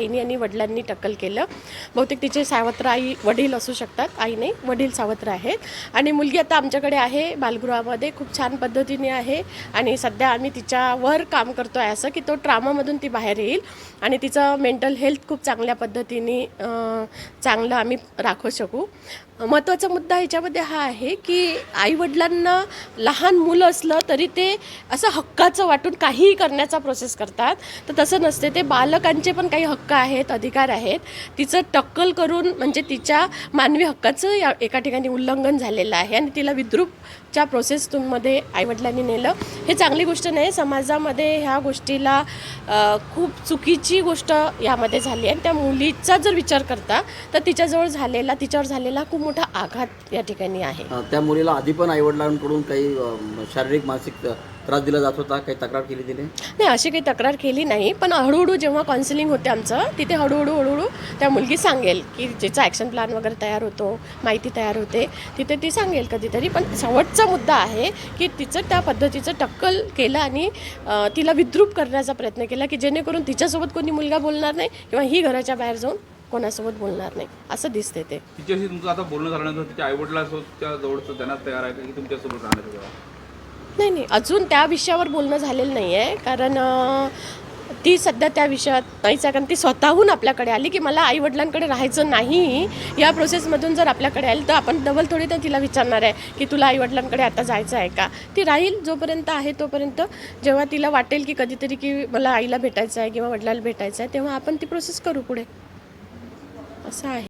आईने आणि वडिलांनी टक्कल केलं. बहुतेक तिचे सावत्र आई वडील असू शकतात. आई नाही, वडील सावत्र आहेत. आणि मुलगी आता आमच्याकडे आहे बालगृहामध्ये, खूप छान पद्धतीने आहे. आणि सध्या आम्ही तिच्यावर काम करतो आहे, असं की तो ट्रामामधून ती बाहेर येईल आणि तिचं मेंटल हेल्थ खूप चांगल्या पद्धतीने चांगलं आम्ही राखू शकू. महत्त्वाचा मुद्दा ह्याच्यामध्ये हा आहे की आईवडिलांना लहान मुलं असलं तरी ते असं हक्काचं वाटून काहीही करण्याचा प्रोसेस करतात. तर तसं नसते. ते बालकांचे पण काही हक्क आहेत, अधिकार आहेत. तिचं टक्कल करून म्हणजे तिच्या मानवी हक्काचं या एका ठिकाणी उल्लंघन झालेलं आहे आणि तिला विद्रूपच्या प्रोसेसमध्ये आईवडिलांनी नेलं. हे चांगली गोष्ट नाही. समाजामध्ये ह्या गोष्टीला खूप चुकीची गोष्ट यामध्ये झाली आणि त्या मुलीचा जर विचार करता तर तिच्यावर झालेला खूप मोठा आघात या ठिकाणी आहे. त्या मुलीला आधी पण आईवडिलांकडून काही शारीरिक मानसिक त्रास दिला जात होता, काही तक्रार केली तिने? नाही, अशी काही तक्रार केली नाही. पण हळूहळू जेव्हा काउन्सिलिंग होते आमचं, तिथे हळूहळू त्या मुलगी सांगेल की ज्याचा ॲक्शन प्लॅन वगैरे तयार होतो, माहिती तयार होते, तिथे ती सांगेल कधीतरी. पण शेवटचा मुद्दा आहे की तिचं त्या पद्धतीचं टक्कल केलं आणि तिला विद्रूप करण्याचा प्रयत्न केला की जेणेकरून तिच्यासोबत कोणी मुलगा बोलणार नाही किंवा ही घराच्या बाहेर जाऊन कोणासोबत बोलणार नाही, असं दिसते ते. तिच्याशी तुमचं आता बोलणं झाल्यानंतर तिच्या आईवडिलांसोबत जवळचं देण्यास तयार आहे का की तुमच्यासोबत राहण्याचं? नाही, अजून त्या विषयावर बोलणं झालेलं नाही आहे. कारण ती सध्या त्या विषयात नाहीच आहे. कारण ती स्वतःहून आपल्याकडे आली की मला आईवडिलांकडे राहायचं नाही. या प्रोसेसमधून जर आपल्याकडे आली तर आपण डबल थोडी तर तिला विचारणार आहे की तुला आईवडिलांकडे आता जायचं आहे का. ती राहील जोपर्यंत आहे तोपर्यंत. जेव्हा तिला वाटेल की कधीतरी की मला आईला भेटायचं आहे किंवा वडिलाला भेटायचं आहे तेव्हा आपण ती प्रोसेस करू पुढे, असं आहे.